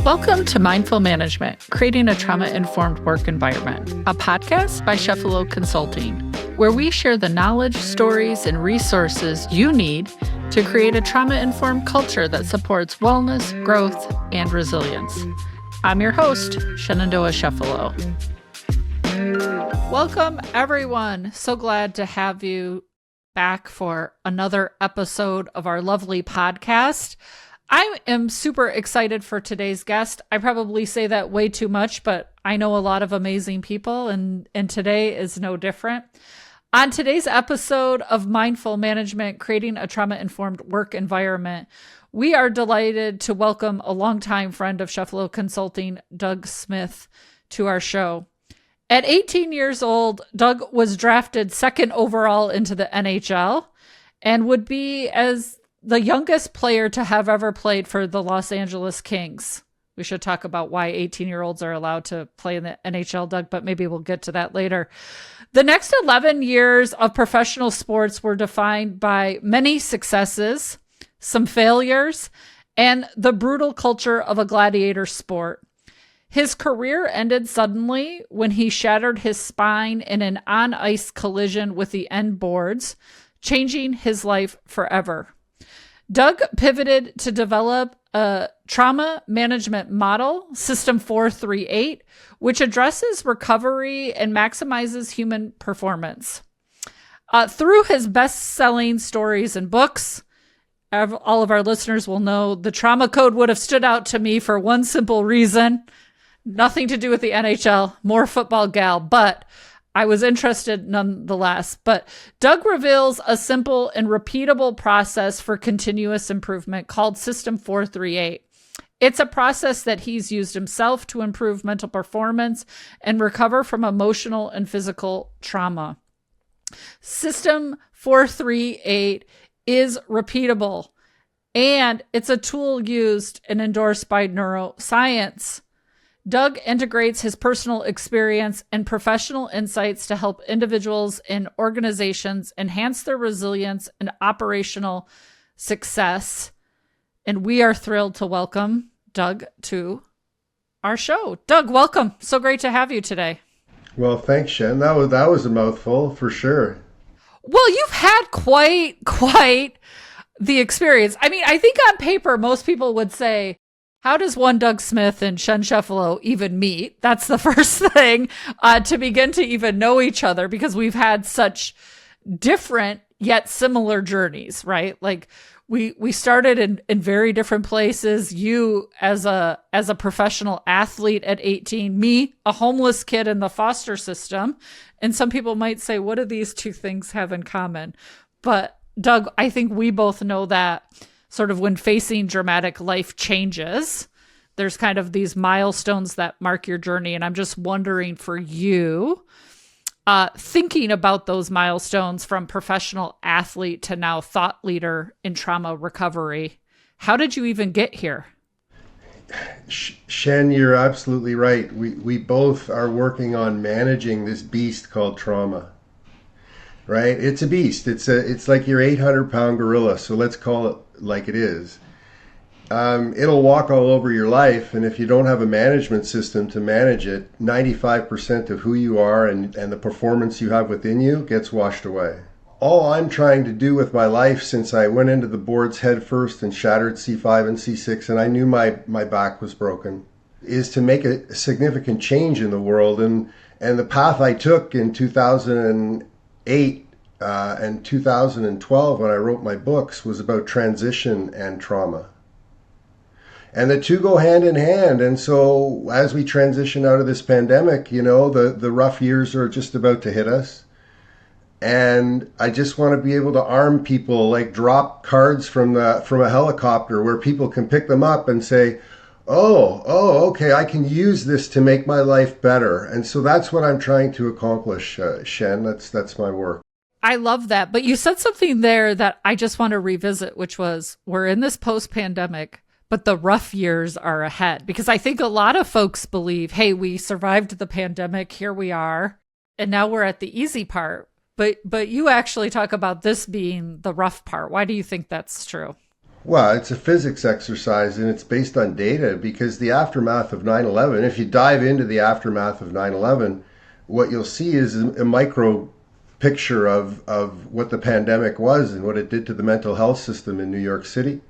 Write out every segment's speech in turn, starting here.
Welcome to Mindful Management, Creating a Trauma-Informed Work Environment, a podcast by Chefalo Consulting, where we share the knowledge, stories, and resources you need to create a trauma-informed culture that supports wellness, growth, and resilience. I'm your host, Shenandoah Chefalo. Welcome, everyone. So glad to have you back for another episode of our lovely podcast. I am super excited for today's guest. I probably say that way too much, but I know a lot of amazing people, and today is no different. On today's episode of Mindful Management, Creating a Trauma-Informed Work Environment, we are delighted to welcome a longtime friend of Chefalo Consulting, Doug Smith, to our show. At 18 years old, Doug was drafted second overall into the NHL and would be as the youngest player to have ever played for the Los Angeles Kings. We should talk about why 18-year-olds are allowed to play in the NHL, Doug, but maybe we'll get to that later. The next 11 years of professional sports were defined by many successes, some failures, and the brutal culture of a gladiator sport. His career ended suddenly when he shattered his spine in an on-ice collision with the end boards, changing his life forever. Doug pivoted to develop a trauma management model, System 438, which addresses recovery and maximizes human performance. Through his best-selling stories and books, all of our listeners will know the trauma code would have stood out to me for one simple reason. Nothing to do with the NHL, more football gal, but I was interested nonetheless. But Doug reveals a simple and repeatable process for continuous improvement called System 438. It's a process that he's used himself to improve mental performance and recover from emotional and physical trauma. System 438 is repeatable, and it's a tool used and endorsed by neuroscience. Doug integrates his personal experience and professional insights to help individuals and organizations enhance their resilience and operational success. And we are thrilled to welcome Doug to our show. Doug, welcome. So great to have you today. Well, thanks, Shen. That was a mouthful for sure. Well, you've had quite the experience. I mean, I think on paper, most people would say, how does one Doug Smith and Shen Chefalo even meet? That's the first thing to begin to even know each other, because we've had such different yet similar journeys, right? Like we started in very different places. You as a professional athlete at 18, me, a homeless kid in the foster system. And some people might say, what do these two things have in common? But Doug, I think we both know that sort of when facing dramatic life changes, there's kind of these milestones that mark your journey. And I'm just wondering for you, thinking about those milestones from professional athlete to now thought leader in trauma recovery, how did you even get here? Shen, you're absolutely right. We both are working on managing this beast called trauma. Right? It's a beast. It's like your 800-pound gorilla. So let's call it like it is. It'll walk all over your life. And if you don't have a management system to manage it, 95% of who you are and the performance you have within you gets washed away. All I'm trying to do with my life since I went into the boards head first and shattered C5 and C6, and I knew my back was broken, is to make a significant change in the world. And the path I took in 2008 and 2012 when I wrote my books was about transition and trauma. And the two go hand in hand. And so as we transition out of this pandemic, you know, the rough years are just about to hit us. And I just want to be able to arm people, like drop cards from a helicopter where people can pick them up and say, oh, okay, I can use this to make my life better. And so that's what I'm trying to accomplish, Shen. That's my work. I love that. But you said something there that I just want to revisit, which was we're in this post-pandemic, but the rough years are ahead. Because I think a lot of folks believe, hey, we survived the pandemic, here we are, and now we're at the easy part. But you actually talk about this being the rough part. Why do you think that's true? Well, it's a physics exercise and it's based on data because the aftermath of 9/11, if you dive into the aftermath of 9/11, what you'll see is a micro picture of what the pandemic was and what it did to the mental health system in New York City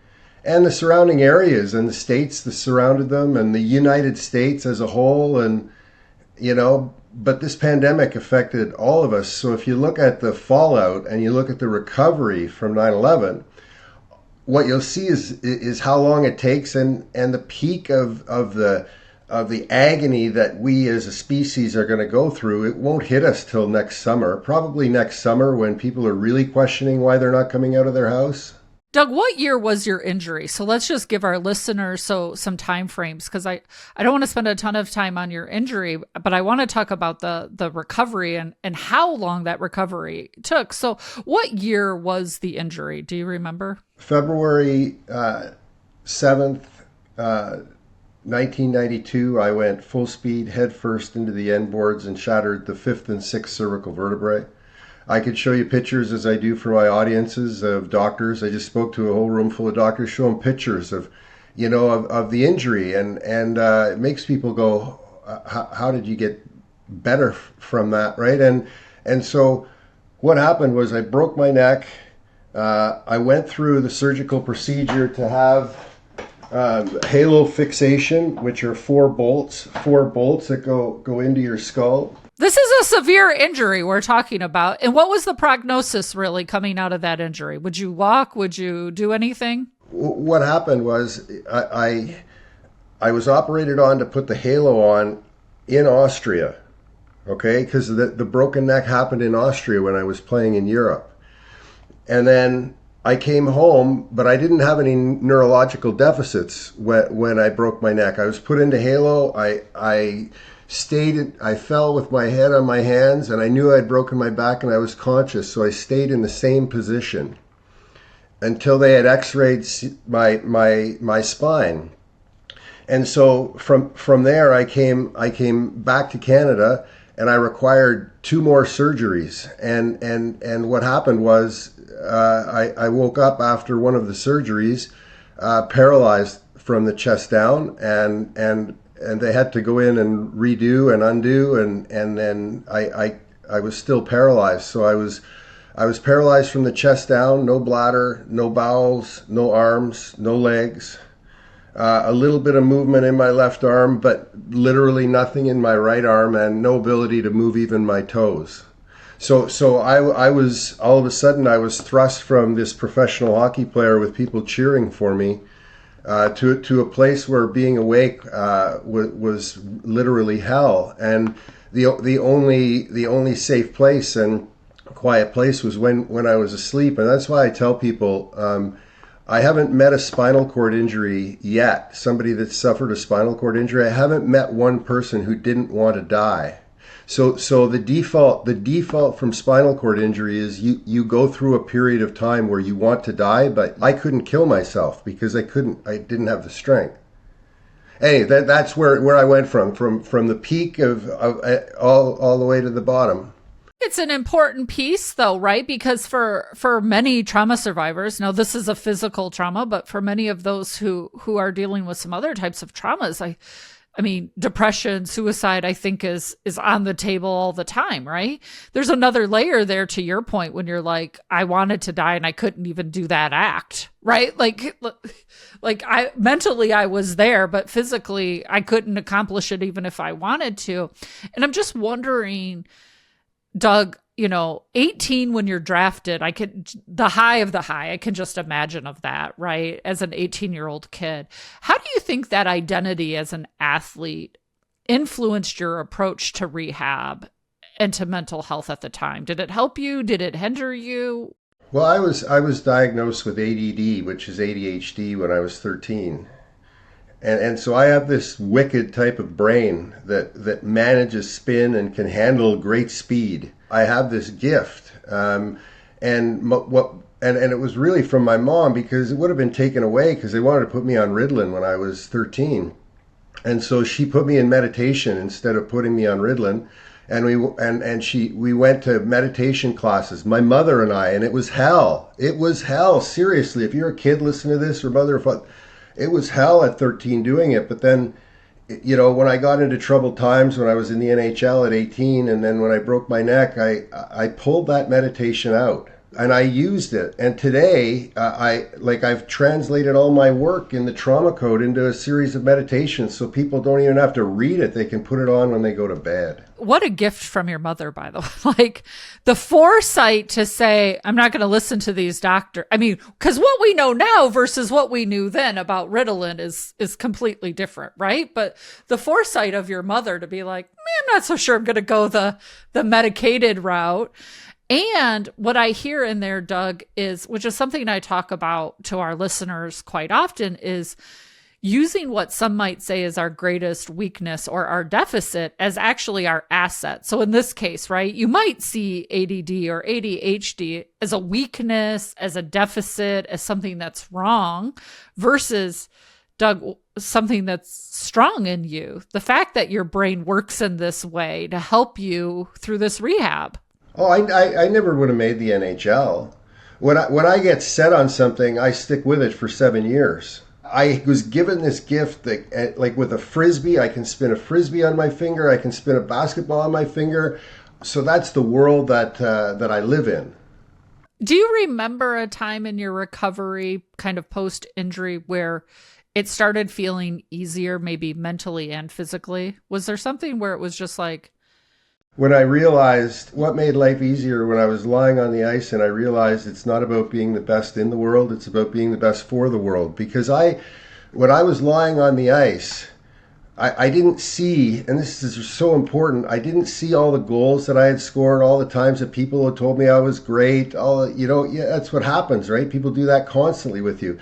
and the surrounding areas and the states that surrounded them and the United States as a whole. And, but this pandemic affected all of us. So if you look at the fallout and you look at the recovery from 9/11, what you'll see is how long it takes and the peak of the agony that we as a species are going to go through. It won't hit us till next summer, probably next summer when people are really questioning why they're not coming out of their house. Doug, what year was your injury? So let's just give our listeners some time frames, because I don't want to spend a ton of time on your injury, but I want to talk about the recovery and how long that recovery took. So what year was the injury? Do you remember? February 7th, 1992, I went full speed head first into the end boards and shattered the 5th and 6th cervical vertebrae. I could show you pictures, as I do for my audiences, of doctors. I just spoke to a whole room full of doctors, show them pictures of the injury, and it makes people go, how did you get better from that, right? And so what happened was I broke my neck. I went through the surgical procedure to have halo fixation, which are four bolts that go into your skull. This is a severe injury we're talking about. And what was the prognosis really coming out of that injury? Would you walk? Would you do anything? What happened was I was operated on to put the halo on in Austria, okay? Because the broken neck happened in Austria when I was playing in Europe. And then I came home, but I didn't have any neurological deficits when I broke my neck. I was put into halo. I fell with my head on my hands, and I knew I'd broken my back, and I was conscious, so I stayed in the same position until they had x-rayed my spine. And so from there, I came back to Canada, and I required 2 more surgeries. And what happened was I woke up after one of the surgeries, paralyzed from the chest down, and they had to go in and redo and undo, and then I was still paralyzed. So I was paralyzed from the chest down, no bladder, no bowels, no arms, no legs, a little bit of movement in my left arm, but literally nothing in my right arm, and no ability to move even my toes. So I was, all of a sudden, I was thrust from this professional hockey player with people cheering for me to a place where being awake was literally hell, and the only safe place and quiet place was when I was asleep. And that's why I tell people I haven't met a spinal cord injury yet. Somebody that suffered a spinal cord injury, I haven't met one person who didn't want to die. So the default from spinal cord injury is you go through a period of time where you want to die, but I couldn't kill myself because I didn't have the strength. Hey, that's where I went from the peak of all the way to the bottom. It's an important piece, though, right? Because for many trauma survivors, now this is a physical trauma, but for many of those who are dealing with some other types of traumas, I mean, depression, suicide, I think is on the table all the time, right? There's another layer there to your point when you're like, I wanted to die and I couldn't even do that act, right? Like I mentally I was there, but physically I couldn't accomplish it even if I wanted to. And I'm just wondering, Doug, 18 when you're drafted, the high of the high, I can just imagine of that, right? As an 18-year-old kid. How do you think that identity as an athlete influenced your approach to rehab and to mental health at the time? Did it help you? Did it hinder you? Well, I was diagnosed with ADD, which is ADHD, when I was 13. And so I have this wicked type of brain that manages spin and can handle great speed. I have this gift, and it was really from my mom, because it would have been taken away because they wanted to put me on Ritalin when I was 13, and so she put me in meditation instead of putting me on Ritalin, and we went to meditation classes, my mother and I, and it was hell. It was hell. Seriously, if you're a kid listening to this, or mother or father, it was hell at 13 doing it. But then, when I got into troubled times, when I was in the NHL at 18, and then when I broke my neck, I pulled that meditation out and I used it. And today, I've translated all my work in the trauma code into a series of meditations, so people don't even have to read it. They can put it on when they go to bed. What a gift from your mother, by the way. Like the foresight to say, I'm not going to listen to these doctors. I mean, because what we know now versus what we knew then about Ritalin is completely different, right? But the foresight of your mother to be like, I'm not so sure I'm going to go the medicated route. And what I hear in there, Doug, which is something I talk about to our listeners quite often, is using what some might say is our greatest weakness or our deficit as actually our asset. So in this case, right, you might see ADD or ADHD as a weakness, as a deficit, as something that's wrong, versus, Doug, something that's strong in you. The fact that your brain works in this way to help you through this rehab. Oh, I never would have made the NHL. When I get set on something, I stick with it for 7 years. I was given this gift that, like with a frisbee, I can spin a frisbee on my finger. I can spin a basketball on my finger. So that's the world that I live in. Do you remember a time in your recovery, kind of post-injury, where it started feeling easier, maybe mentally and physically? Was there something where it was just like... When I realized what made life easier, when I was lying on the ice and I realized it's not about being the best in the world, it's about being the best for the world. Because when I was lying on the ice, I didn't see, and this is so important, I didn't see all the goals that I had scored, all the times that people had told me I was great. That's what happens, right? People do that constantly with you.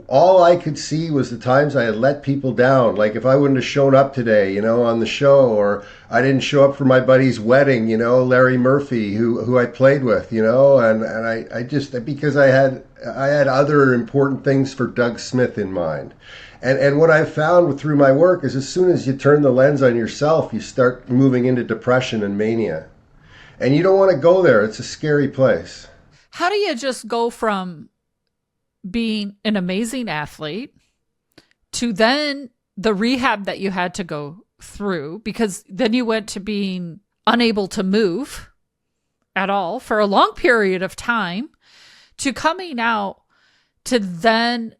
All I could see was the times I had let people down. Like if I wouldn't have shown up today, on the show, or I didn't show up for my buddy's wedding, Larry Murphy, who I played with, and I just, because I had other important things for Doug Smith in mind. And what I've found through my work is as soon as you turn the lens on yourself, you start moving into depression and mania. And you don't want to go there. It's a scary place. How do you just go from being an amazing athlete to then the rehab that you had to go through, because then you went to being unable to move at all for a long period of time, to coming out, to then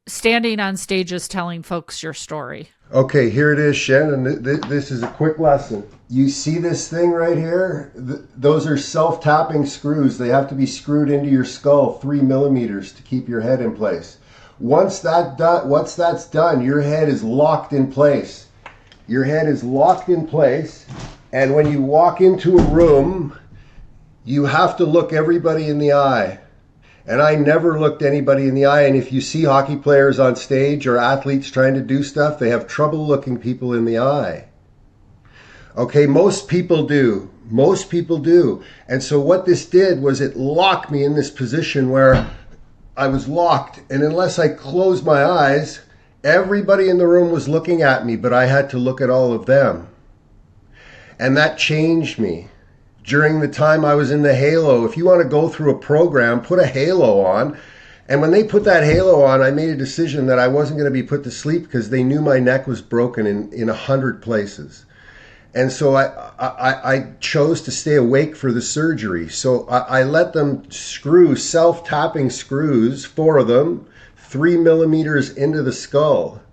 standing on stages telling folks your story? Okay, here it is, Shen, and this is a quick lesson. You see this thing right here? Those are self-tapping screws. They have to be screwed into your skull 3 millimeters to keep your head in place. Once that's done, your head is locked in place. Your head is locked in place, and when you walk into a room, you have to look everybody in the eye. And I never looked anybody in the eye. And if you see hockey players on stage or athletes trying to do stuff, they have trouble looking people in the eye. Okay, most people do. Most people do. And so what this did was it locked me in this position where I was locked. And unless I closed my eyes, everybody in the room was looking at me, but I had to look at all of them. And that changed me. During the time I was in the halo, if you want to go through a program, put a halo on. And when they put that halo on, I made a decision that I wasn't going to be put to sleep because they knew my neck was broken in 100 places. And so I chose to stay awake for the surgery. So I let them screw self-tapping screws, 4 of them, 3 millimeters into the skull.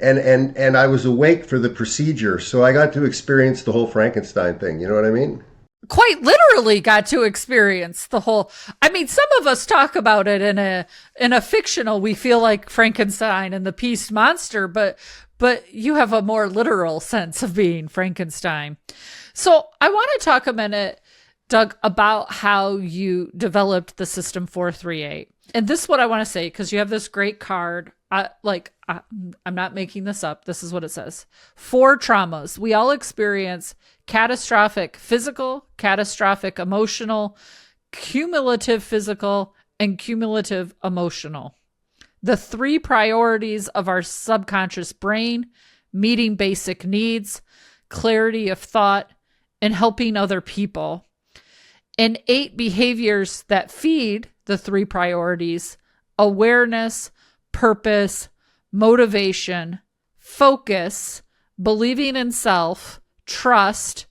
And I was awake for the procedure. So I got to experience the whole Frankenstein thing. You know what I mean? Quite literally got to experience the whole. I mean, some of us talk about it in a fictional, we feel like Frankenstein and the Beast monster, but you have a more literal sense of being Frankenstein. So I want to talk a minute, Doug, about how you developed the System 438. And this is what I want to say, because you have this great card. I'm not making this up. This is what it says. 4 traumas. We all experience catastrophic physical, catastrophic emotional, cumulative physical, and cumulative emotional. The 3 priorities of our subconscious brain: meeting basic needs, clarity of thought, and helping other people, and 8 behaviors that feed the 3 priorities: awareness, purpose, motivation, focus, believing in self, trust,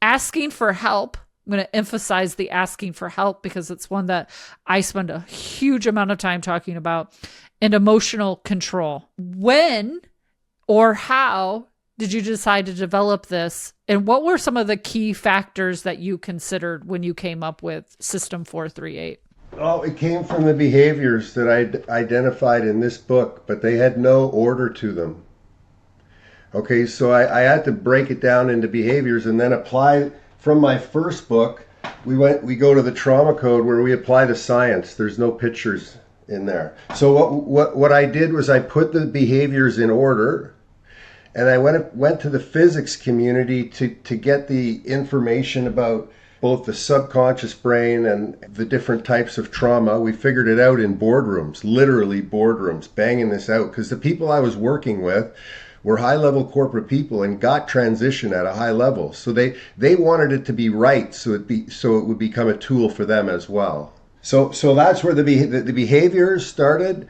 asking for help. I'm going to emphasize the asking for help because it's one that I spend a huge amount of time talking about, and emotional control. When or how did you decide to develop this? And what were some of the key factors that you considered when you came up with System 438? Oh, it came from the behaviors that I identified in this book, but they had no order to them. Okay, so I had to break it down into behaviors and then apply from my first book. We go to the trauma code where we apply the science. There's no pictures in there. So what I did was I put the behaviors in order, and I went to the physics community to get the information about both the subconscious brain and the different types of trauma. We figured it out in boardrooms, literally boardrooms, banging this out, because the people I was working with were high-level corporate people and got transition at a high level. So they wanted it to be right, so it would become a tool for them as well. So that's where the behaviors started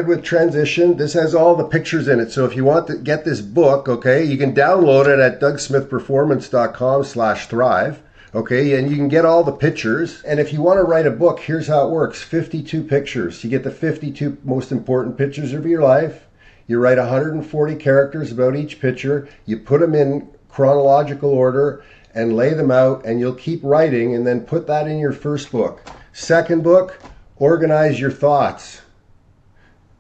with transition. This has all the pictures in it. So if you want to get this book, okay, you can download it at dougsmithperformance.com/thrive. Okay, and you can get all the pictures. And if you want to write a book, here's how it works. 52 pictures. You get the 52 most important pictures of your life. You write 140 characters about each picture. You put them in chronological order and lay them out, and you'll keep writing, and then put that in your first book. Second book, organize your thoughts.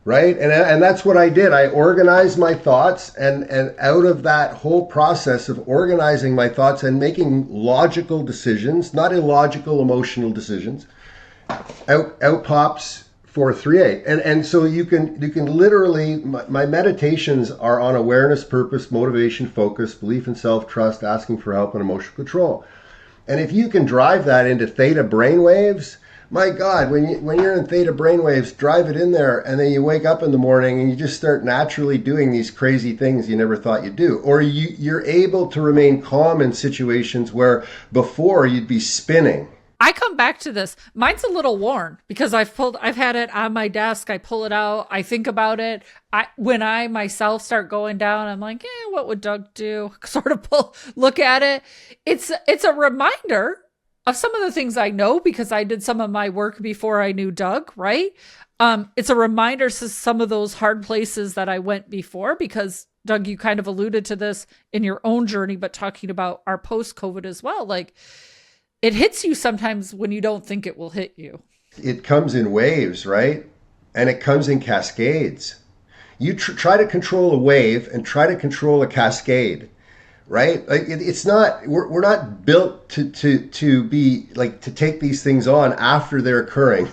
Right? And that's what I did. I organized my thoughts, and out of that whole process of organizing my thoughts and making logical decisions, not illogical, emotional decisions, out pops 438. And so you can literally, my meditations are on awareness, purpose, motivation, focus, belief in self, trust, asking for help, and emotional control. And if you can drive that into theta brainwaves, my God, when you're in theta brainwaves, drive it in there, and then you wake up in the morning and you just start naturally doing these crazy things you never thought you'd do. Or you're able to remain calm in situations where before you'd be spinning. I come back to this. Mine's a little worn because I've had it on my desk. I pull it out. I think about it. When I myself start going down, I'm like, what would Doug do? Sort of look at it. It's a reminder of some of the things I know because I did some of my work before I knew Doug, right? It's a reminder to some of those hard places that I went before because, Doug, you kind of alluded to this in your own journey, but talking about our post-COVID as well. Like, it hits you sometimes when you don't think it will hit you. It comes in waves, right? And it comes in cascades. You try to control a wave and try to control a cascade, right? Like it's not. We're not built to be like to take these things on after they're occurring.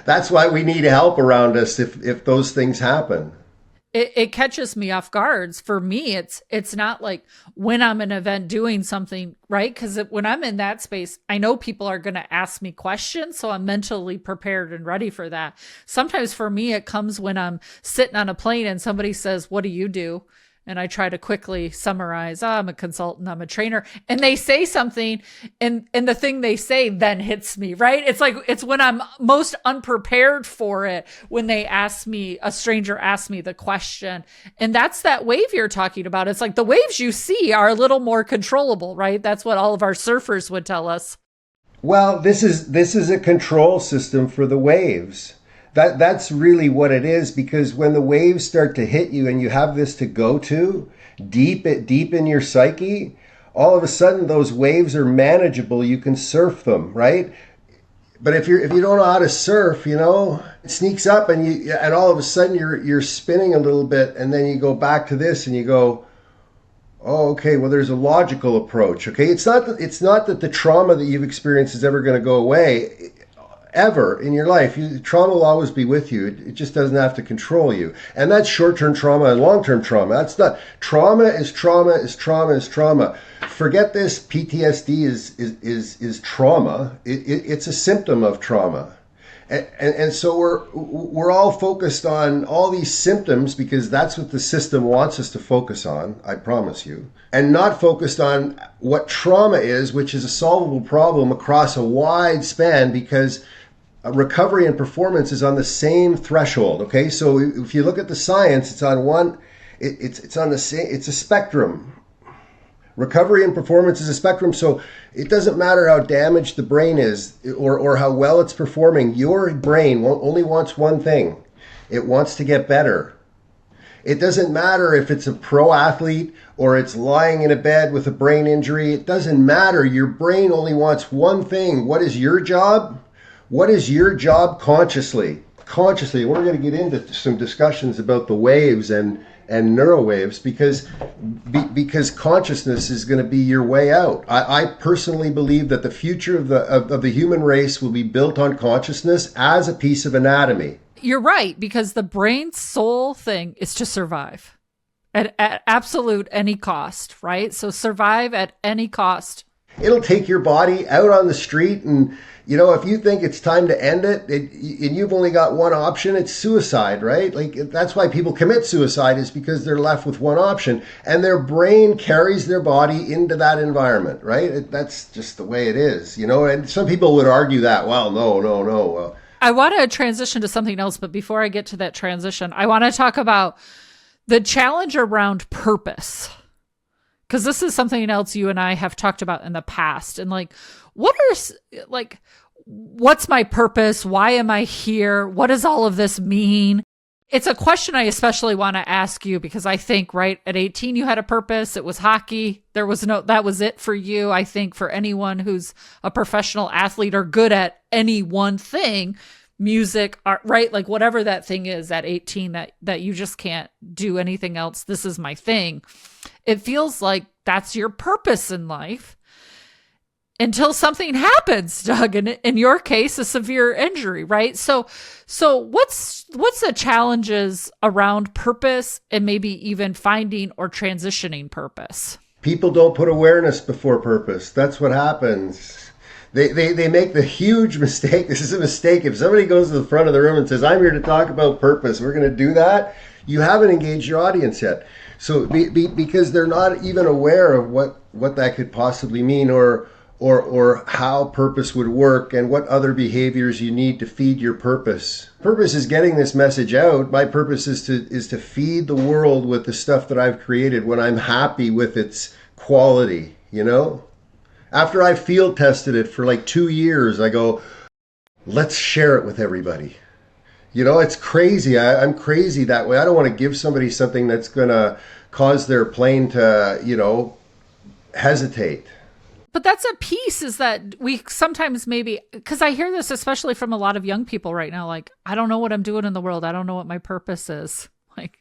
That's why we need help around us if those things happen. It catches me off guard. For me, it's not like when I'm in an event doing something, right? Because when I'm in that space, I know people are going to ask me questions, so I'm mentally prepared and ready for that. Sometimes for me, it comes when I'm sitting on a plane and somebody says, "What do you do?" And I try to quickly summarize, I'm a consultant, I'm a trainer. And they say something and the thing they say then hits me, right? It's like, it's when I'm most unprepared for it, when a stranger asks me the question. And that's that wave you're talking about. It's like the waves you see are a little more controllable, right? That's what all of our surfers would tell us. Well, this is a control system for the waves. That's really what it is, because when the waves start to hit you and you have this to go to deep in your psyche, all of a sudden those waves are manageable. You can surf them, right? But if you don't know how to surf, it sneaks up and all of a sudden you're spinning a little bit, and then you go back to this and you go, oh, okay, well, there's a logical approach. Okay, it's not that the trauma that you've experienced is ever going to go away. Ever in your life, trauma will always be with you. It just doesn't have to control you. And that's short-term trauma and long-term trauma. That's not trauma. Is trauma. Forget this. PTSD is trauma. It's a symptom of trauma. And so we're all focused on all these symptoms because that's what the system wants us to focus on, I promise you, and not focused on what trauma is, which is a solvable problem across a wide span, because recovery and performance is on the same threshold. Okay, so if you look at the science, it's on one, it's on the same, it's a spectrum. Recovery and performance is a spectrum, so it doesn't matter how damaged the brain is or how well it's performing. Your brain only wants one thing. It wants to get better. It doesn't matter if it's a pro athlete or it's lying in a bed with a brain injury. It doesn't matter. Your brain only wants one thing. What is your job? What is your job consciously? Consciously, we're going to get into some discussions about the waves and neurowaves because consciousness is going to be your way out. I personally believe that the future of the human race will be built on consciousness as a piece of anatomy. You're right, because the brain's sole thing is to survive at absolute any cost, right? So survive at any cost. It'll take your body out on the street, and if you think it's time to end it, and you've only got one option, it's suicide, right? Like, that's why people commit suicide, is because they're left with one option, and their brain carries their body into that environment, right? That's just the way it is, and some people would argue that, well, no. Well, I want to transition to something else, but before I get to that transition, I want to talk about the challenge around purpose. Because this is something else you and I have talked about in the past. And what's my purpose? Why am I here? What does all of this mean? It's a question I especially want to ask you because I think right at 18, you had a purpose. It was hockey. That was it for you. I think for anyone who's a professional athlete or good at any one thing, music, art, right? Like whatever that thing is at 18 that you just can't do anything else. This is my thing. It feels like that's your purpose in life until something happens, Doug. And in your case, a severe injury, right? So what's the challenges around purpose and maybe even finding or transitioning purpose? People don't put awareness before purpose. That's what happens. They make the huge mistake. This is a mistake. If somebody goes to the front of the room and says, I'm here to talk about purpose, we're going to do that, you haven't engaged your audience yet. So because they're not even aware of what that could possibly mean or how purpose would work and what other behaviors you need to feed your purpose. Purpose is getting this message out. My purpose is to feed the world with the stuff that I've created when I'm happy with its quality, After I field tested it for like 2 years, I go, let's share it with everybody. It's crazy. I'm crazy that way. I don't want to give somebody something that's going to cause their plane to, hesitate. But that's a piece, is that we sometimes maybe, because I hear this especially from a lot of young people right now, like, I don't know what I'm doing in the world. I don't know what my purpose is. Like,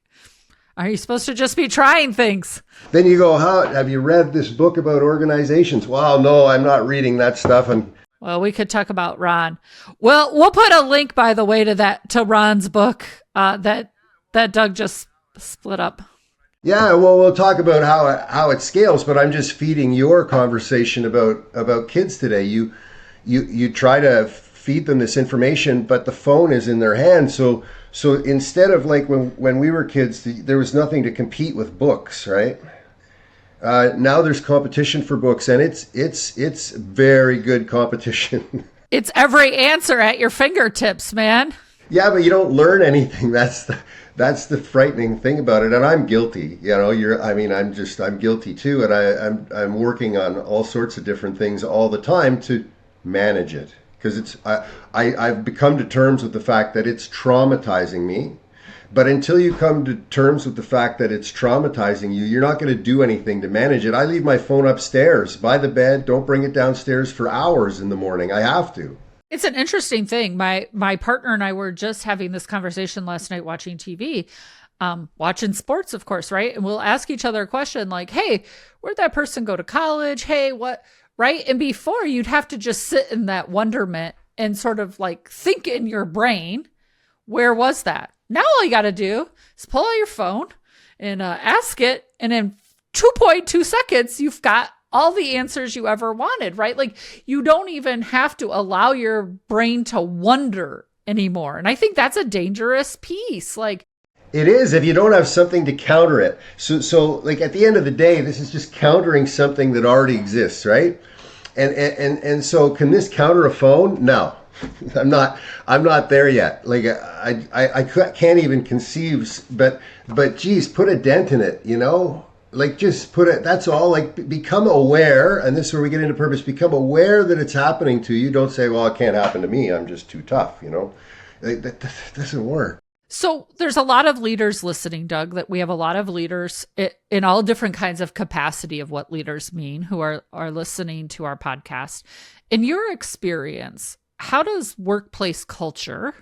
are you supposed to just be trying things? Then you go, have you read this book about organizations? Well, no, I'm not reading that stuff. Well, we could talk about Ron. Well, we'll put a link, by the way, to Ron's book that Doug just split up. Yeah, well, we'll talk about how it scales, but I'm just feeding your conversation about kids today. You try to feed them this information, but the phone is in their hand. So instead of like when we were kids, there was nothing to compete with books, right? Now there's competition for books, and it's very good competition. It's every answer at your fingertips, man. Yeah, but you don't learn anything. That's the frightening thing about it, and I'm guilty. I'm guilty too, and I'm working on all sorts of different things all the time to manage it, because I've become to terms with the fact that it's traumatizing me. But until you come to terms with the fact that it's traumatizing you, you're not going to do anything to manage it. I leave my phone upstairs by the bed. Don't bring it downstairs for hours in the morning. I have to. It's an interesting thing. My partner and I were just having this conversation last night watching TV, watching sports, of course, right? And we'll ask each other a question like, hey, where'd that person go to college? Hey, what, right? And before, you'd have to just sit in that wonderment and sort of like think in your brain, where was that? Now all you got to do is pull out your phone and ask it. And in 2.2 seconds, you've got all the answers you ever wanted, right? Like, you don't even have to allow your brain to wonder anymore. And I think that's a dangerous piece. Like, it is if you don't have something to counter it. So like at the end of the day, this is just countering something that already exists, right? And so can this counter a phone? No, I'm not there yet. Like I can't even conceive, but geez, put a dent in it, you know? Like just put it, that's all. Like become aware, and this is where we get into purpose. Become aware that it's happening to you. Don't say, well, it can't happen to me, I'm just too tough, you know? That doesn't work. So there's a lot of leaders listening, Doug, that we have a lot of leaders in all different kinds of capacity of what leaders mean who are listening to our podcast. In your experience, how does workplace culture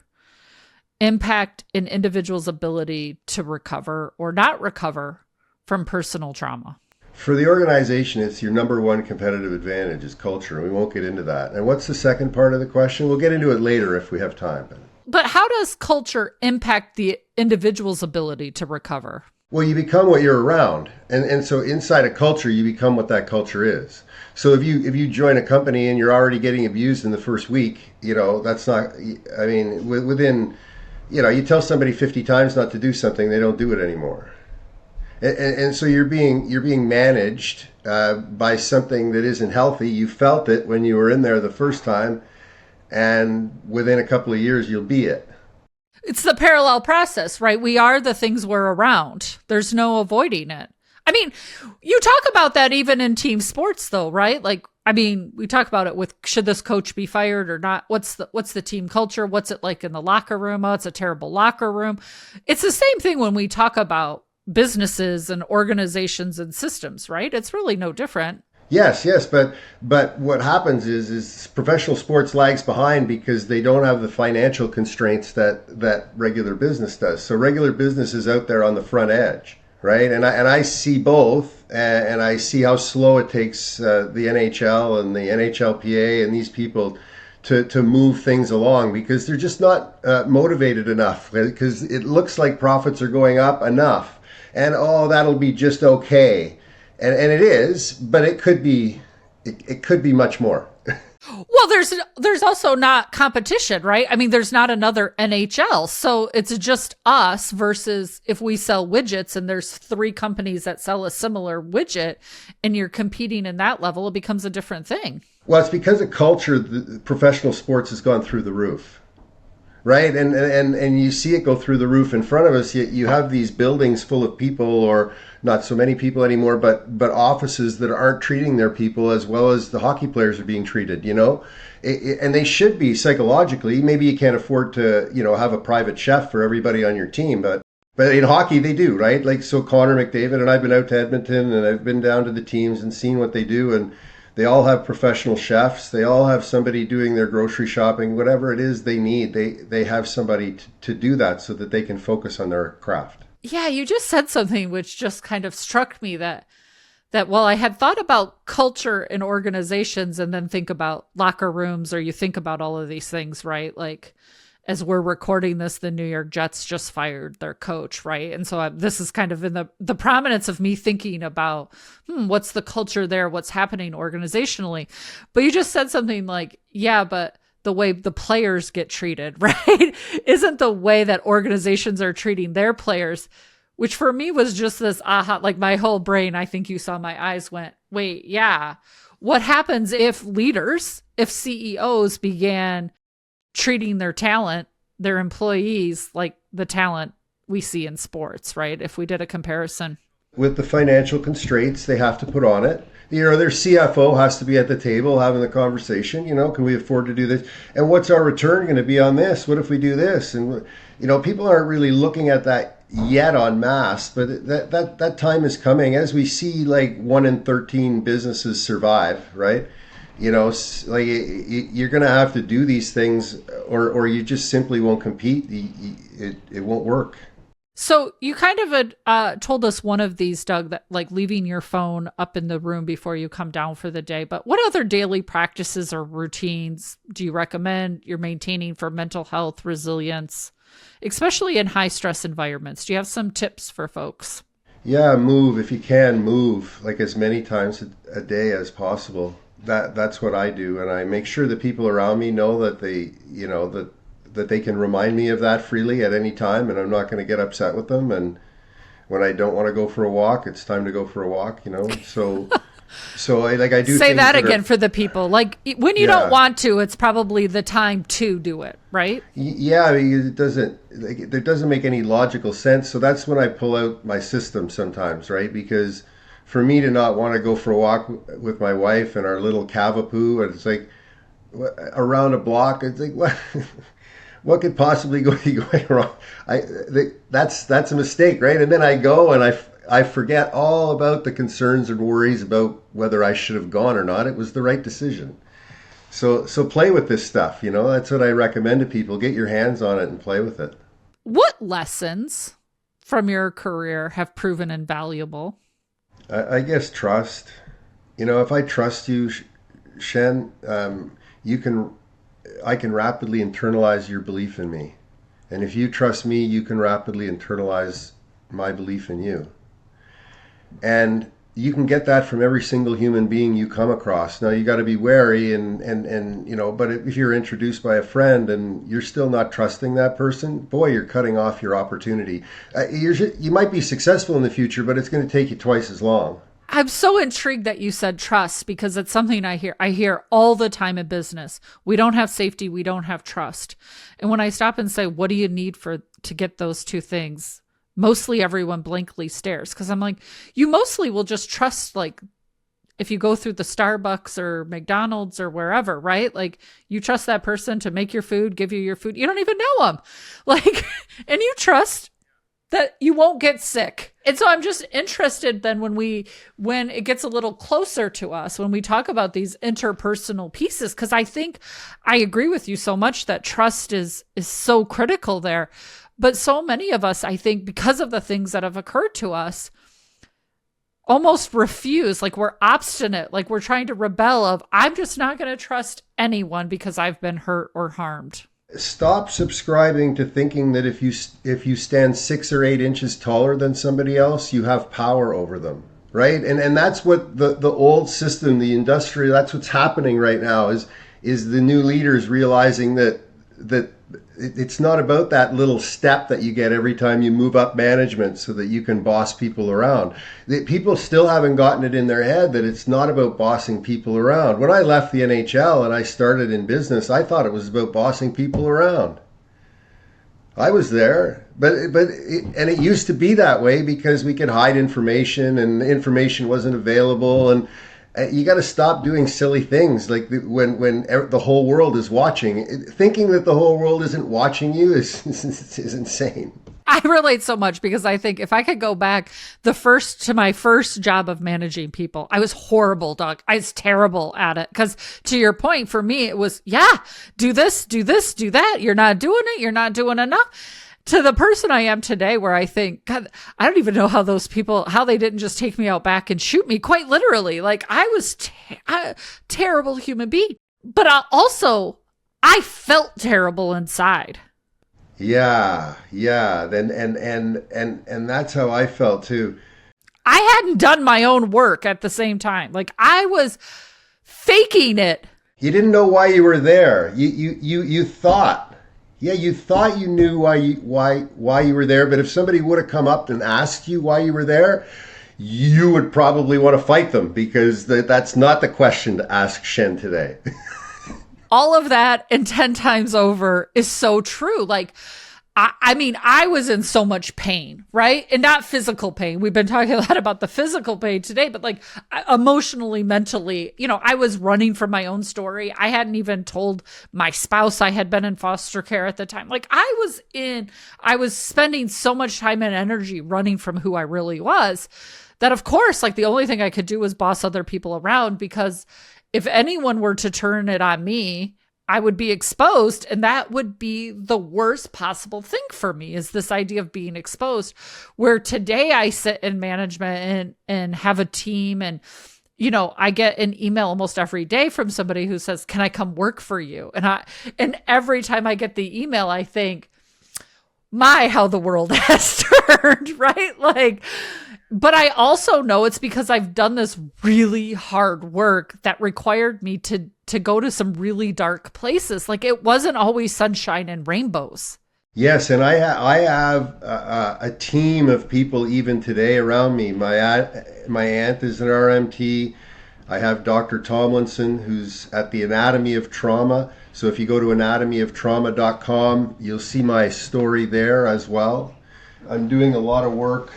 impact an individual's ability to recover or not recover from personal trauma? For the organization, it's your number one competitive advantage is culture. And we won't get into that. And what's the second part of the question? We'll get into it later if we have time. But how does culture impact the individual's ability to recover? Well, you become what you're around. And so inside a culture, you become what that culture is. So if you join a company and you're already getting abused in the first week, you know, that's not, I mean, within, you know, you tell somebody 50 times not to do something, they don't do it anymore. And so you're being managed by something that isn't healthy. You felt it when you were in there the first time. And within a couple of years, you'll be it. It's the parallel process, right? We are the things we're around. There's no avoiding it. I mean, you talk about that even in team sports, though, right? Like, I mean, we talk about it with, should this coach be fired or not? What's the team culture? What's it like in the locker room? Oh, it's a terrible locker room. It's the same thing when we talk about businesses and organizations and systems, right? It's really no different. Yes, but what happens is professional sports lags behind because they don't have the financial constraints that regular business does. So regular business is out there on the front edge, right? And I see both, and I see how slow it takes the NHL and the NHLPA and these people to move things along because they're just not motivated enough because it looks like profits are going up enough, and oh, that'll be just okay. And it is, but it could be much more. Well, there's also not competition, right? I mean, there's not another NHL. So it's just us versus if we sell widgets and there's 3 companies that sell a similar widget and you're competing in that level, it becomes a different thing. Well, it's because of culture, the professional sports has gone through the roof. Right. And you see it go through the roof in front of us. You have these buildings full of people, or not so many people anymore, but offices that aren't treating their people as well as the hockey players are being treated, you know, and they should be psychologically. Maybe you can't afford to, you know, have a private chef for everybody on your team, but in hockey they do, right? Like, so Connor McDavid and I've been out to Edmonton and I've been down to the teams and seen what they do, and they all have professional chefs. They all have somebody doing their grocery shopping, whatever it is they need. They have somebody to do that so that they can focus on their craft. Yeah, you just said something which just kind of struck me that while I had thought about culture in organizations and then think about locker rooms, or you think about all of these things, right? Like, as we're recording this, the New York Jets just fired their coach, right? And so this is kind of in the prominence of me thinking about, what's the culture there? What's happening organizationally? But you just said something like, yeah, but the way the players get treated, right, isn't the way that organizations are treating their players, which for me was just this aha, like my whole brain, I think you saw my eyes went, wait, yeah. What happens if leaders, if CEOs began treating their talent, their employees, like the talent we see in sports, right? If we did a comparison. With the financial constraints they have to put on it, you know, their CFO has to be at the table having the conversation, you know, can we afford to do this? And what's our return going to be on this? What if we do this? And, you know, people aren't really looking at that yet en masse, but that time is coming as we see like 1 in 13 businesses survive, right? You know, like you're going to have to do these things or you just simply won't compete. It won't work. So you kind of had told us one of these, Doug, that like leaving your phone up in the room before you come down for the day. But what other daily practices or routines do you recommend you're maintaining for mental health, resilience, especially in high stress environments? Do you have some tips for folks? Yeah, move. If you can, move like as many times a day as possible. That's what I do. And I make sure that people around me know that that they can remind me of that freely at any time, and I'm not going to get upset with them. And when I don't want to go for a walk, it's time to go for a walk, you know? So I do Say things that again for the people. Like when you Yeah. don't want to, it's probably the time to do it, right? Yeah, I mean, it doesn't make any logical sense. So that's when I pull out my system sometimes, right? Because for me to not want to go for a walk with my wife and our little cavapoo, and it's like around a block, it's like what what could possibly be going wrong? That's a mistake, right? And then I go and I forget all about the concerns and worries about whether I should have gone or not. It was the right decision. So play with this stuff, you know. That's what I recommend to people. Get your hands on it and play with it. What lessons from your career have proven invaluable? I guess trust. You know, if I trust you, Shen, you can. I can rapidly internalize your belief in me, and if you trust me, you can rapidly internalize my belief in you. And you can get that from every single human being you come across. Now you got to be wary and you know, but if you're introduced by a friend and you're still not trusting that person, boy, you're cutting off your opportunity. You might be successful in the future, but it's going to take you twice as long. I'm so intrigued that you said trust because it's something I hear all the time in business. We don't have safety, we don't have trust. And when I stop and say, what do you need to get those two things? Mostly everyone blankly stares because I'm like, you mostly will just trust, like, if you go through the Starbucks or McDonald's or wherever, right? Like, you trust that person to make your food, give you your food. You don't even know them. Like, and you trust that you won't get sick. And so I'm just interested then when it gets a little closer to us, when we talk about these interpersonal pieces, because I think I agree with you so much that trust is so critical there. But so many of us, I think, because of the things that have occurred to us, almost refuse, like we're obstinate, like we're trying to rebel of, I'm just not going to trust anyone because I've been hurt or harmed. Stop subscribing to thinking that if you stand 6 or 8 inches taller than somebody else, you have power over them, right? And that's what the old system, the industrial, that's what's happening right now is the new leaders realizing that it's not about that little step that you get every time you move up management so that you can boss people around. People still haven't gotten it in their head that it's not about bossing people around. When I left the NHL and I started in business, I thought it was about bossing people around. I was there, but it used to be that way because we could hide information and information wasn't available, and you got to stop doing silly things like when the whole world is watching. Thinking that the whole world isn't watching you is insane. I relate so much because I think if I could go back to my first job of managing people, I was horrible, Doug. I was terrible at it. Because to your point, for me, it was, do this, do that. You're not doing it. You're not doing enough. To the person I am today, where I think, God, I don't even know how those people, how they didn't just take me out back and shoot me, quite literally. Like, I was a terrible human being. But I felt terrible inside. Yeah. And that's how I felt too. I hadn't done my own work at the same time. Like, I was faking it. You didn't know why you were there. You thought. Yeah, you thought you knew why you were there, but if somebody would have come up and asked you why you were there, you would probably want to fight them because that's not the question to ask Shen today. All of that and 10 times over is so true. Like, I mean, I was in so much pain, right? And not physical pain. We've been talking a lot about the physical pain today, but like emotionally, mentally, I was running from my own story. I hadn't even told my spouse I had been in foster care at the time. Like I was spending so much time and energy running from who I really was that, of course, like the only thing I could do was boss other people around, because if anyone were to turn it on me, I would be exposed, and that would be the worst possible thing for me, is this idea of being exposed, where today I sit in management and have a team, and I get an email almost every day from somebody who says, "Can I come work for you?" And every time I get the email, I think, my, how the world has turned, right? Like, but I also know it's because I've done this really hard work that required me to to go to some really dark places. Like it wasn't always sunshine and rainbows. Yes, and I have a team of people even today around me. My aunt is an RMT. I have Dr. Tomlinson, who's at the Anatomy of Trauma. So if you go to anatomyoftrauma.com, you'll see my story there as well. I'm doing a lot of work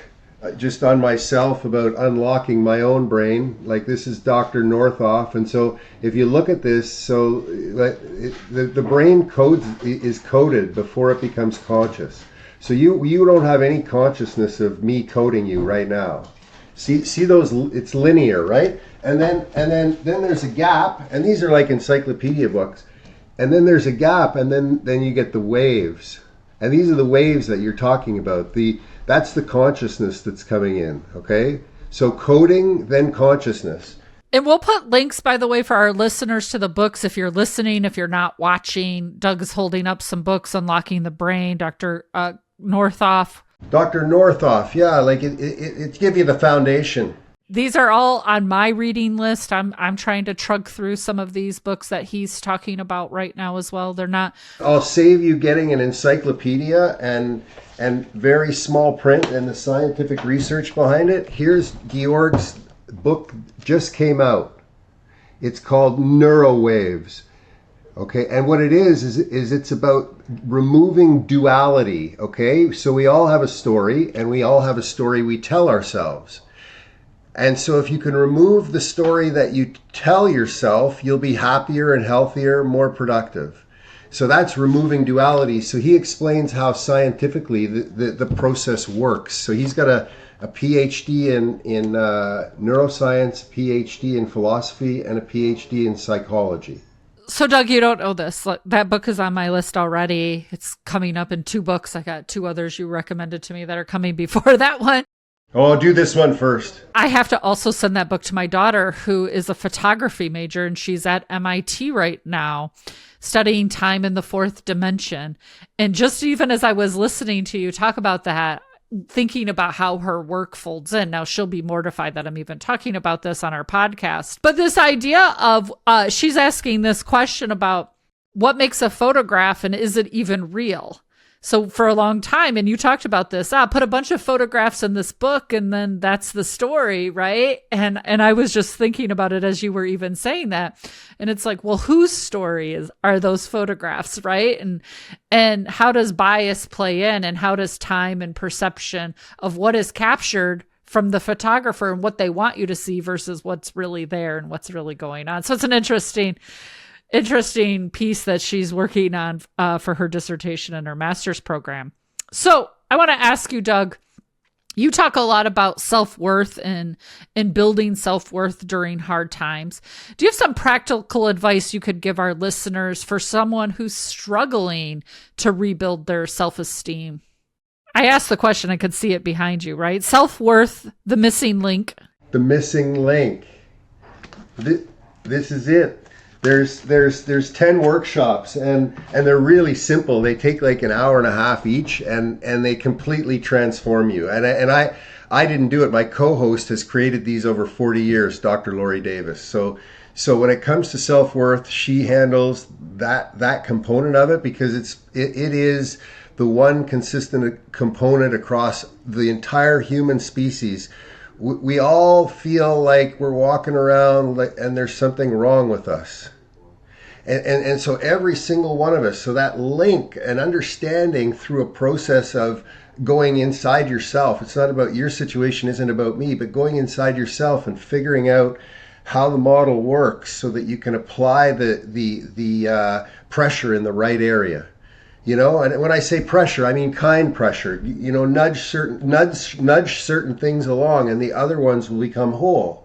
just on myself about unlocking my own brain. Like this is Dr. Northoff, and so if you look at this, so the brain is coded before it becomes conscious. So you don't have any consciousness of me coding you right now. See those? It's linear, right? And then there's a gap, and these are like encyclopedia books. And then there's a gap, and then you get the waves, and these are the waves that you're talking about. That's the consciousness that's coming in, okay? So coding, then consciousness. And we'll put links, by the way, for our listeners to the books. If you're listening, if you're not watching, Doug is holding up some books, Unlocking the Brain, Dr. Northoff. Dr. Northoff, yeah, like it give you the foundation. These are all on my reading list. I'm trying to trug through some of these books that he's talking about right now as well. They're not. I'll save you getting an encyclopedia and very small print and the scientific research behind it. Here's Georg's book, just came out. It's called Neurowaves. Okay, and what it is it's about removing duality. Okay, so we all have a story, and we all have a story we tell ourselves. And so if you can remove the story that you tell yourself, you'll be happier and healthier, more productive. So that's removing duality. So he explains how scientifically the process works. So he's got a PhD in neuroscience, PhD in philosophy, and a PhD in psychology. So Doug, you don't know this. That book is on my list already. It's coming up in 2 books. I got 2 others you recommended to me that are coming before that one. Oh, I'll do this one first. I have to also send that book to my daughter, who is a photography major, and she's at MIT right now studying time in the 4th dimension. And just even as I was listening to you talk about that, thinking about how her work folds in. Now, she'll be mortified that I'm even talking about this on our podcast. But this idea of she's asking this question about what makes a photograph and is it even real? So for a long time, and you talked about this, put a bunch of photographs in this book and then that's the story, right? And I was just thinking about it as you were even saying that. And it's like, well, whose story are those photographs, right? And how does bias play in, and how does time and perception of what is captured from the photographer and what they want you to see versus what's really there and what's really going on. So it's an interesting piece that she's working on for her dissertation and her master's program. So I want to ask you, Doug, you talk a lot about self-worth and building self-worth during hard times. Do you have some practical advice you could give our listeners for someone who's struggling to rebuild their self-esteem? I asked the question, I could see it behind you, right? Self-worth, the missing link. The missing link. This is it. There's 10 workshops and they're really simple. They take like an hour and a half each and they completely transform you. And I didn't do it. My co-host has created these over 40 years, Dr. Lori Davis. So when it comes to self-worth, she handles that component of it because it is the one consistent component across the entire human species. We all feel like we're walking around and there's something wrong with us. And so every single one of us, so that link and understanding through a process of going inside yourself, it's not about your situation, isn't about me, but going inside yourself and figuring out how the model works so that you can apply the pressure in the right area. You know, and when I say pressure, I mean kind pressure. You know, nudge certain things along, and the other ones will become whole.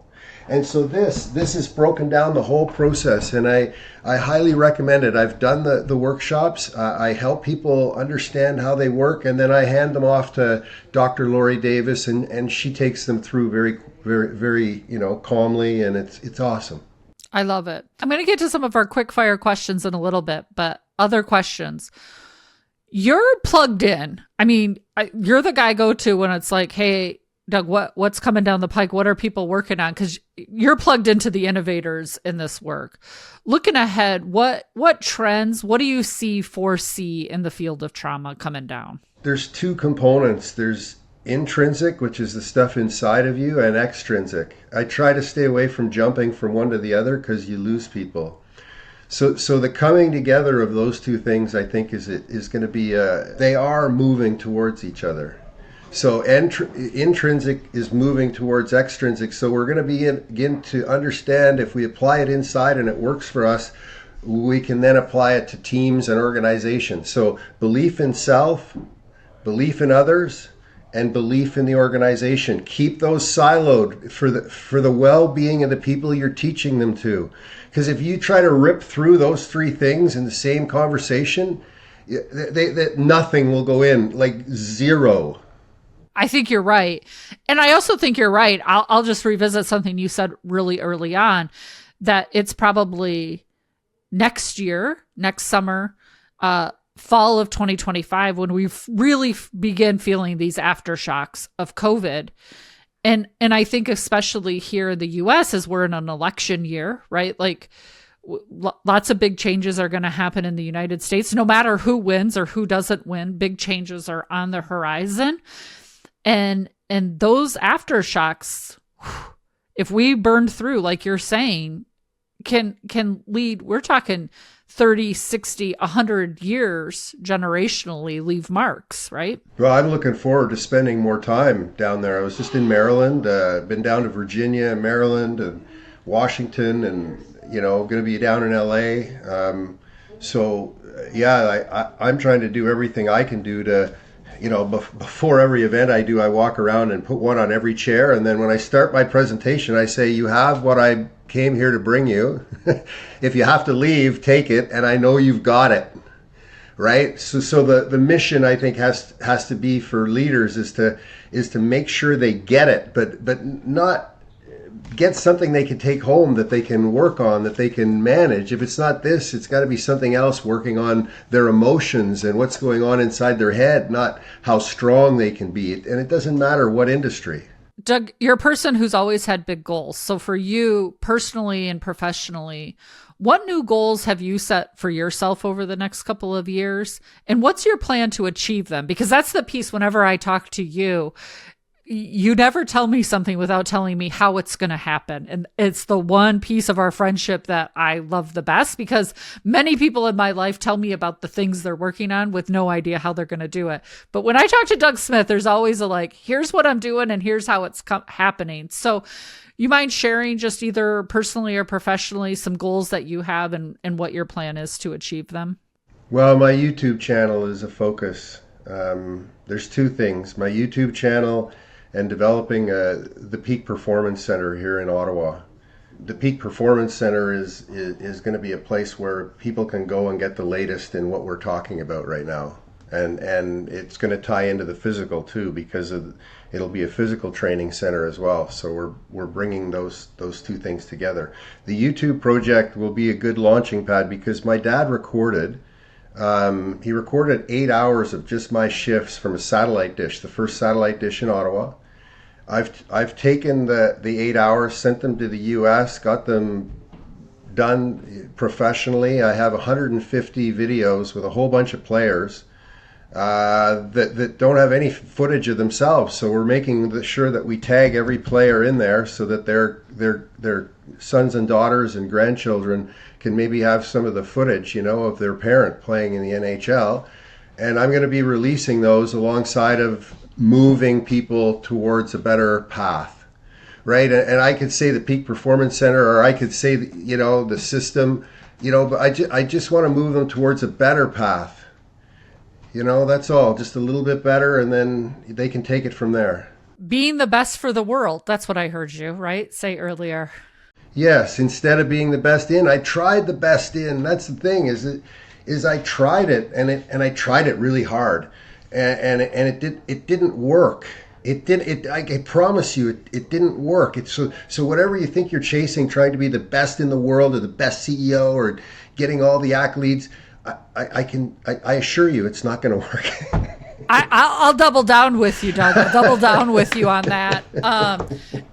And so this is broken down the whole process, and I highly recommend it. I've done the workshops. I help people understand how they work, and then I hand them off to Dr. Lori Davis, and she takes them through very, very, very, calmly, and it's awesome. I love it. I'm going to get to some of our quick fire questions in a little bit, but other questions. You're plugged in. I mean, you're the guy I go to when it's like, hey, Doug, what's coming down the pike? What are people working on? Because you're plugged into the innovators in this work. Looking ahead, what trends, what do you foresee in the field of trauma coming down? There's two components. There's intrinsic, which is the stuff inside of you, and extrinsic. I try to stay away from jumping from one to the other because you lose people. So the coming together of those two things, I think, is going to be, they are moving towards each other. So intrinsic is moving towards extrinsic. So we're going to begin to understand if we apply it inside and it works for us, we can then apply it to teams and organizations. So belief in self, belief in others, and belief in the organization. Keep those siloed for the well-being of the people you're teaching them to. Because if you try to rip through those three things in the same conversation, nothing will go in, like zero. I think you're right. And I also think you're right. I'll just revisit something you said really early on, that it's probably next summer, fall of 2025, when we really begin feeling these aftershocks of COVID. And I think especially here in the US, as we're in an election year, right? Like lots of big changes are going to happen in the United States, no matter who wins or who doesn't win. Big changes are on the horizon. And those aftershocks, if we burn through, like you're saying, can lead, we're talking 30, 60, 100 years generationally, leave marks, right? Well, I'm looking forward to spending more time down there. I was just in Maryland, been down to Virginia, Maryland, and Washington, and, going to be down in LA. I'm trying to do everything I can do to, before every event I do, I walk around and put one on every chair. And then when I start my presentation, I say, you have what I came here to bring you. If you have to leave, take it. And I know you've got it. Right. So the mission, I think, has to be for leaders is to make sure they get it, but not get something they can take home that they can work on, that they can manage. If it's not this, it's got to be something else, working on their emotions and what's going on inside their head, not how strong they can be. And it doesn't matter what industry. Doug, you're a person who's always had big goals. So for you personally and professionally, what new goals have you set for yourself over the next couple of years? And what's your plan to achieve them? Because that's the piece whenever I talk to you, you never tell me something without telling me how it's going to happen. And it's the one piece of our friendship that I love the best, because many people in my life tell me about the things they're working on with no idea how they're going to do it. But when I talk to Doug Smith, there's always here's what I'm doing and here's how it's happening. So you mind sharing, just either personally or professionally, some goals that you have and what your plan is to achieve them? Well, my YouTube channel is a focus. There's two things: my YouTube channel and developing the Peak Performance Center here in Ottawa. The Peak Performance Center is going to be a place where people can go and get the latest in what we're talking about right now. And it's going to tie into the physical too, because it'll be a physical training center as well. So we're bringing those two things together. The YouTube project will be a good launching pad, because my dad recorded 8 hours of just my shifts from a satellite dish, the first satellite dish in Ottawa. I've taken the 8 hours, sent them to the US, got them done professionally. I have 150 videos with a whole bunch of players that don't have any footage of themselves. So we're making sure that we tag every player in there so that their sons and daughters and grandchildren can maybe have some of the footage, of their parent playing in the NHL. And I'm going to be releasing those alongside of moving people towards a better path, right? And I could say the Peak Performance Center, or I could say, the system, but I just want to move them towards a better path. That's all, just a little bit better, and then they can take it from there. Being the best for the world. That's what I heard you, right? Say earlier. Yes, instead of being the best in, I tried the best in. That's the thing, is I tried it, and I tried it really hard, and it didn't work. I promise you, it didn't work. So whatever you think you're chasing, trying to be the best in the world or the best CEO or getting all the accolades, I assure you, it's not going to work. I'll double down with you, Doug. I'll double down with you on that.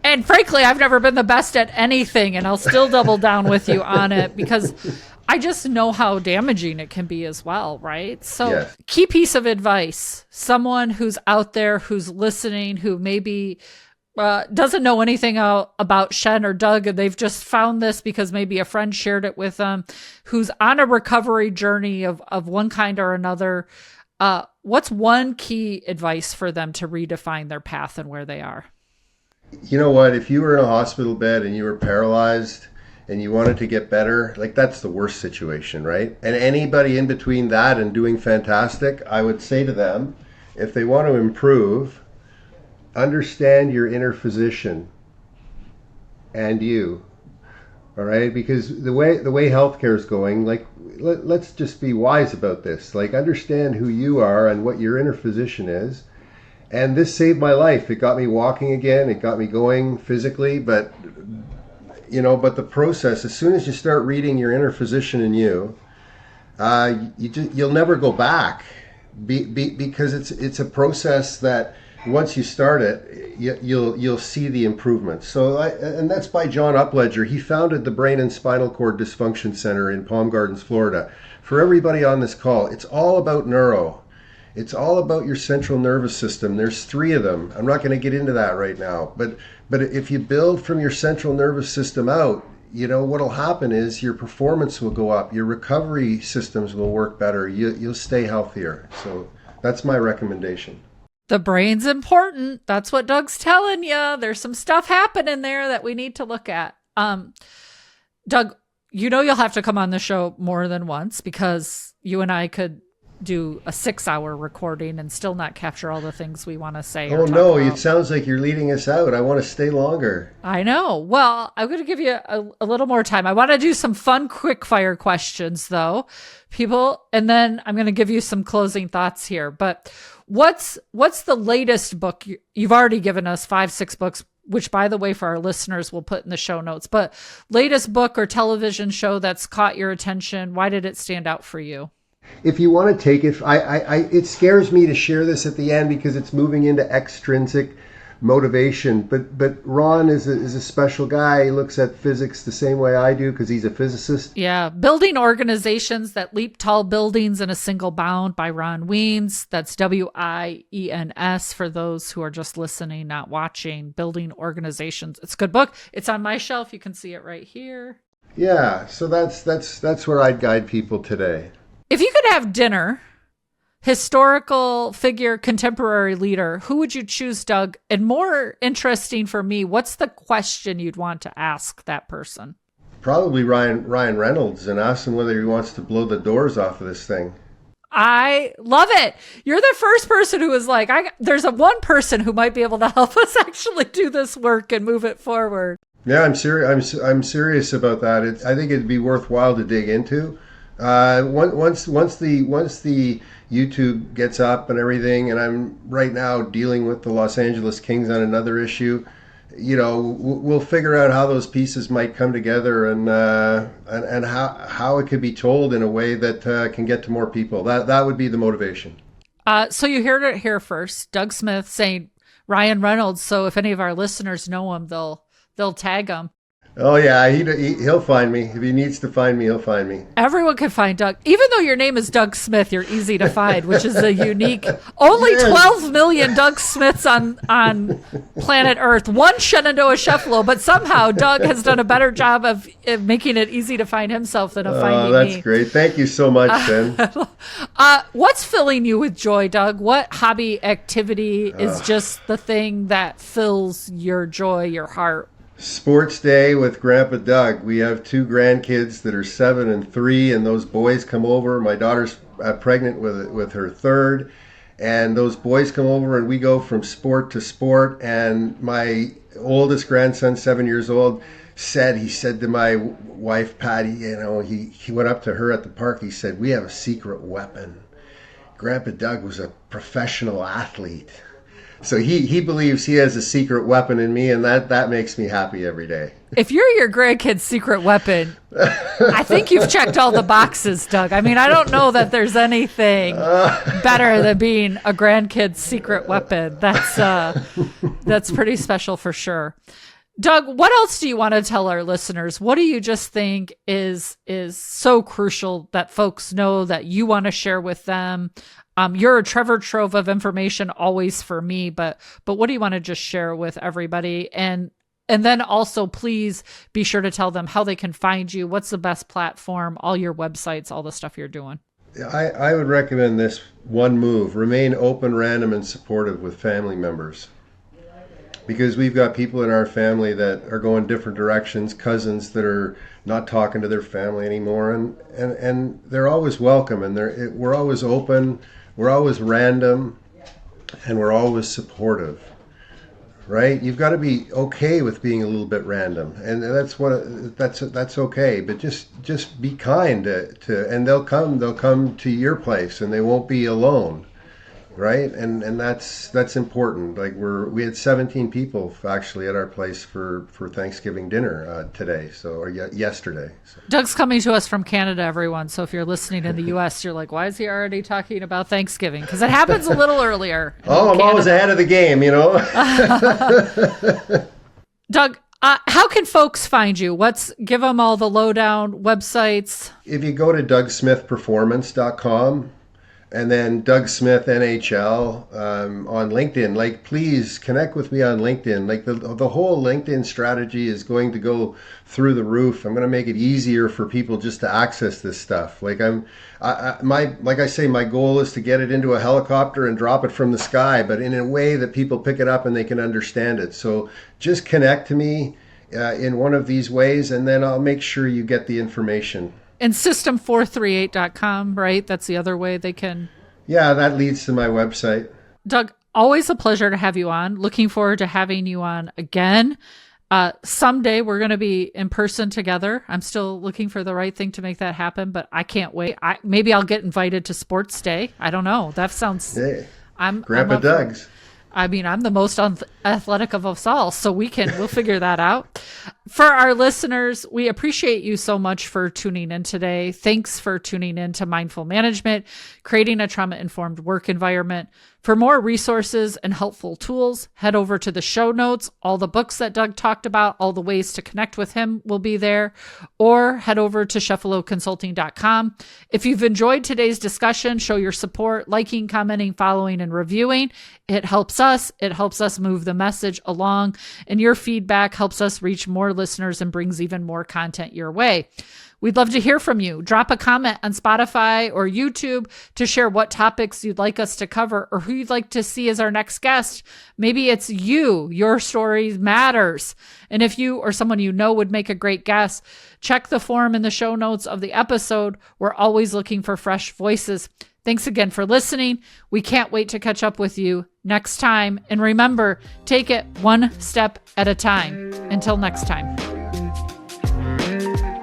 And frankly, I've never been the best at anything, and I'll still double down with you on it because I just know how damaging it can be as well, right? So, Yes. Key piece of advice, someone who's out there, who's listening, who maybe doesn't know anything about Shen or Doug, and they've just found this because maybe a friend shared it with them, who's on a recovery journey of one kind or another. What's one key advice for them to redefine their path and where they are? You know what? If you were in a hospital bed and you were paralyzed and you wanted to get better, like that's the worst situation, right? And anybody in between that and doing fantastic, I would say to them, if they want to improve, understand your inner physician and you. All right, because the way healthcare is going, like let's just be wise about this. Like understand who you are and what your inner physician is. And this saved my life. It got me walking again. It got me going physically. But but the process, as soon as you start reading your inner physician in you, you'll never go back. Because it's a process that once you start it, you'll see the improvements. So, and that's by John Upledger. He founded the Brain and Spinal Cord Dysfunction Center in Palm Gardens, Florida. For everybody on this call, it's all about neuro. It's all about your central nervous system. There's 3 of them. I'm not going to get into that right now. But if you build from your central nervous system out, what'll happen is your performance will go up. Your recovery systems will work better. You'll stay healthier. So that's my recommendation. The brain's important. That's what Doug's telling you. There's some stuff happening there that we need to look at. Doug, you'll have to come on the show more than once because you and I could do a 6-hour recording and still not capture all the things we want to say. Oh no, it sounds like you're leading us out. I want to stay longer. I know. Well, I'm going to give you a little more time. I want to do some fun quick fire questions though, people, and then I'm going to give you some closing thoughts here. But what's the latest book? You've already given us 5-6 books, which by the way, for our listeners, we'll put in the show notes, but latest book or television show that's caught your attention. Why did it stand out for you? If you want to take it, it scares me to share this at the end because it's moving into extrinsic motivation. But Ron is a special guy. He looks at physics the same way I do because he's a physicist. Yeah, Building Organizations That Leap Tall Buildings in a Single Bound by Ron Wiens. That's Wiens for those who are just listening, not watching. Building Organizations. It's a good book. It's on my shelf. You can see it right here. Yeah, so that's where I'd guide people today. If you could have dinner, historical figure, contemporary leader, who would you choose, Doug? And more interesting for me, what's the question you'd want to ask that person? Probably Ryan Reynolds, and ask him whether he wants to blow the doors off of this thing. I love it. You're the first person who was like, there's one person who might be able to help us actually do this work and move it forward. Yeah, I'm serious. I'm serious about that. I think it'd be worthwhile to dig into. Once the YouTube gets up and everything, and I'm right now dealing with the Los Angeles Kings on another issue, we'll figure out how those pieces might come together and how it could be told in a way that can get to more people. That would be the motivation. So you heard it here first. Doug Smith saying Ryan Reynolds. So if any of our listeners know him, they'll tag him. Oh, yeah, he'll find me. If he needs to find me, he'll find me. Everyone can find Doug. Even though your name is Doug Smith, you're easy to find, which is a unique... Only 12 million Doug Smiths on planet Earth. One Shenandoah Chefalo, but somehow Doug has done a better job of making it easy to find himself than of finding me. Oh, that's great. Thank you so much, Ben. What's filling you with joy, Doug? What hobby activity is just the thing that fills your joy, your heart? Sports day with Grandpa Doug. We have 2 grandkids that are 7 and 3, and those boys come over. My daughter's pregnant with her 3rd, and those boys come over, and we go from sport to sport. And my oldest grandson, 7 years old, he said to my wife Patty, he went up to her at the park. He said, "We have a secret weapon. Grandpa Doug was a professional athlete." So he believes he has a secret weapon in me, and that makes me happy every day. If you're your grandkid's secret weapon, I think you've checked all the boxes, Doug. I mean, I don't know that there's anything better than being a grandkid's secret weapon. That's pretty special for sure. Doug, what else do you want to tell our listeners? What do you just think is so crucial that folks know that you want to share with them? You're a treasure trove of information always for me, but what do you want to just share with everybody? And then also, please be sure to tell them how they can find you. What's the best platform, all your websites, all the stuff you're doing. I would recommend this one move: remain open, random, and supportive with family members. Because we've got people in our family that are going different directions, cousins that are not talking to their family anymore, and they're always welcome, and we're always open, we're always random, and we're always supportive, right? You've got to be okay with being a little bit random, and that's okay. But just be kind to and they'll come to your place, and they won't be alone. Right, and that's important. Like we had 17 people actually at our place for Thanksgiving dinner today, or yesterday. So. Doug's coming to us from Canada, everyone. So if you're listening in the U.S., you're like, why is he already talking about Thanksgiving? Because it happens a little earlier. I'm always ahead of the game, you know. Doug, how can folks find you? Give them all the lowdown websites. If you go to DougSmithPerformance.com. And then Doug Smith NHL on LinkedIn. Like, please connect with me on LinkedIn. Like the whole LinkedIn strategy is going to go through the roof. I'm going to make it easier for people just to access this stuff. Like my goal is to get it into a helicopter and drop it from the sky, but in a way that people pick it up and they can understand it. So just connect to me in one of these ways, and then I'll make sure you get the information. And system438.com, right? That's the other way they can. Yeah, that leads to my website. Doug, always a pleasure to have you on. Looking forward to having you on again. Someday we're going to be in person together. I'm still looking for the right thing to make that happen, but I can't wait. Maybe I'll get invited to Sports Day. I don't know. That sounds. Hey, I'm Grandpa Doug's. I mean, I'm the most athletic of us all, so we'll figure that out. For our listeners, we appreciate you so much for tuning in today. Thanks for tuning in to Mindful Management, creating a trauma-informed work environment. For more resources and helpful tools, head over to the show notes. All the books that Doug talked about, all the ways to connect with him will be there, or head over to Chefaloconsulting.com. If you've enjoyed today's discussion, show your support, liking, commenting, following, and reviewing. It helps us. It helps us move the message along, and your feedback helps us reach more listeners and brings even more content your way. We'd love to hear from you. Drop a comment on Spotify or YouTube to share what topics you'd like us to cover or who you'd like to see as our next guest. Maybe it's you. Your story matters. And if you or someone you know would make a great guest, check the form in the show notes of the episode. We're always looking for fresh voices. Thanks again for listening. We can't wait to catch up with you next time. And remember, take it one step at a time. Until next time.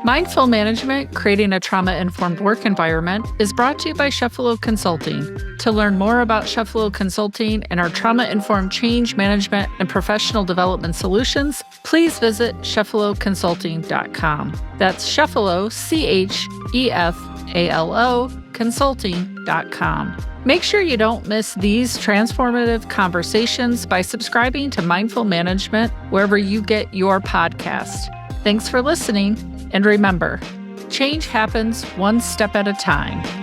Mindful Management, creating a trauma-informed work environment, is brought to you by Chefalo Consulting. To learn more about Chefalo Consulting and our trauma-informed change management and professional development solutions, please visit chefaloconsulting.com. That's Chefalo, CHEFALO, consulting.com. Make sure you don't miss these transformative conversations by subscribing to Mindful Management wherever you get your podcast. Thanks for listening. And remember, change happens one step at a time.